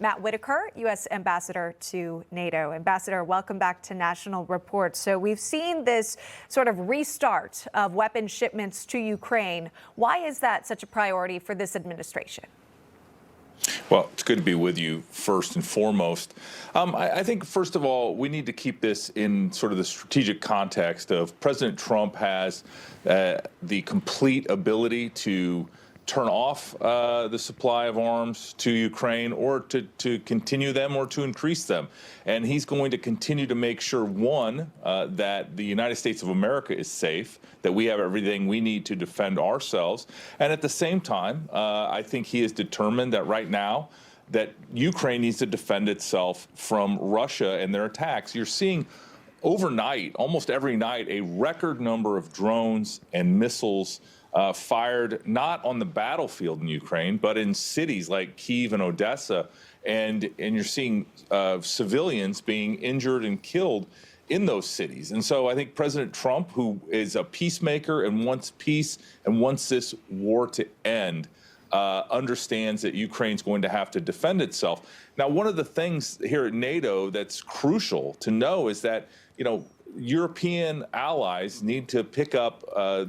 Matt Whitaker, U.S. Ambassador to NATO. Ambassador, welcome back to National Report. So we've seen this sort of restart of weapon shipments to Ukraine. Why is that such a priority for this administration? Well, it's good to be with you first and foremost. I think, first of all, we need to keep this in sort of the strategic context of President Trump has the complete ability to turn off the supply of arms to Ukraine or to continue them or to increase them. And he's going to continue to make sure, one, that the United States of America is safe, that we have everything we need to defend ourselves. And at the same time, I think he is determined that right now that Ukraine needs to defend itself from Russia and their attacks. You're seeing overnight, almost every night, a record number of drones and missiles fired not on the battlefield in Ukraine, but in cities like Kyiv and Odessa, and you're seeing civilians being injured and killed in those cities. And so I think President Trump, who is a peacemaker and wants peace and wants this war to end, understands that Ukraine's going to have to defend itself. Now, one of the things here at NATO that's crucial to know is that, European allies need to pick up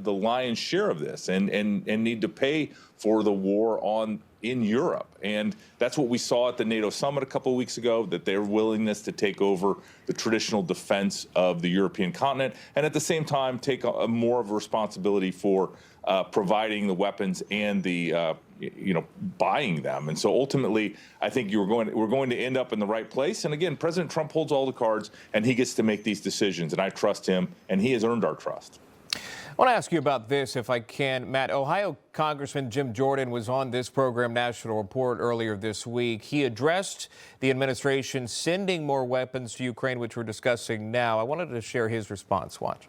the lion's share of this and need to pay for the war in Europe. And that's what we saw at the NATO summit a couple of weeks ago, that their willingness to take over the traditional defense of the European continent and at the same time take more of a responsibility for providing the weapons and the buying them. And so ultimately, I think we're going to end up in the right place. And again, President Trump holds all the cards and he gets to make these decisions. And I trust him, and he has earned our trust. I want to ask you about this, if I can. Matt, Ohio Congressman Jim Jordan was on this program, National Report, earlier this week. He addressed the administration sending more weapons to Ukraine, which we're discussing now. I wanted to share his response. Watch.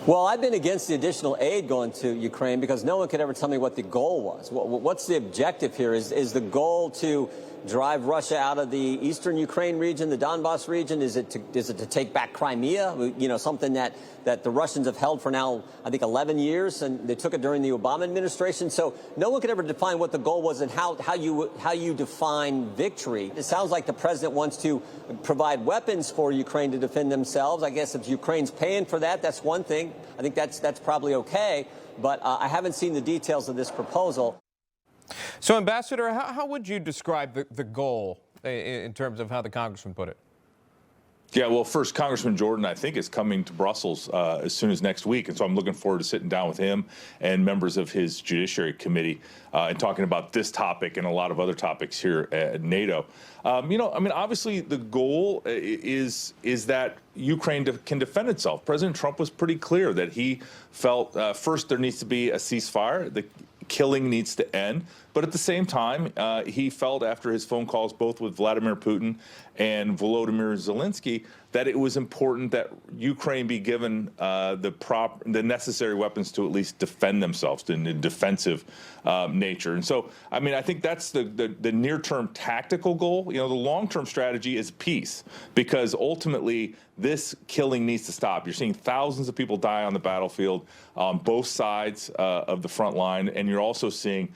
Well, I've been against the additional aid going to Ukraine because no one could ever tell me what the goal was. What's the objective here? Is the goal to drive Russia out of the eastern Ukraine region, the Donbass region? Is it to take back Crimea? Something that the Russians have held for now, I think, 11 years, and they took it during the Obama administration. So no one could ever define what the goal was and how you define victory. It sounds like the president wants to provide weapons for Ukraine to defend themselves. I guess if Ukraine's paying for that, that's one thing. I think that's probably okay. But I haven't seen the details of this proposal. So, Ambassador, how would you describe the goal in terms of how the congressman put it? Yeah, well, first, Congressman Jordan, I think, is coming to Brussels as soon as next week. And so I'm looking forward to sitting down with him and members of his Judiciary Committee and talking about this topic and a lot of other topics here at NATO. Obviously, the goal is that Ukraine can defend itself. President Trump was pretty clear that he felt, first, there needs to be a ceasefire. The killing needs to end. But at the same time, he felt after his phone calls, both with Vladimir Putin and Volodymyr Zelensky, that it was important that Ukraine be given the necessary weapons to at least defend themselves in a defensive nature. And so, I think that's the near-term tactical goal. The long-term strategy is peace, because ultimately this killing needs to stop. You're seeing thousands of people die on the battlefield on both sides of the front line, and you're also seeing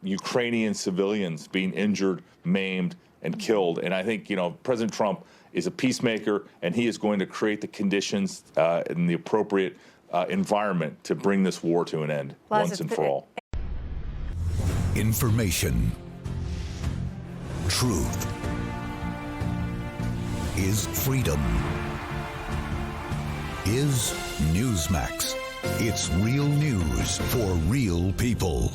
Ukrainian civilians being injured, maimed, and killed. And I think, President Trump is a peacemaker, and he is going to create the conditions and the appropriate environment to bring this war to an end once and for all. Information. Truth is freedom. Is Newsmax. It's real news for real people.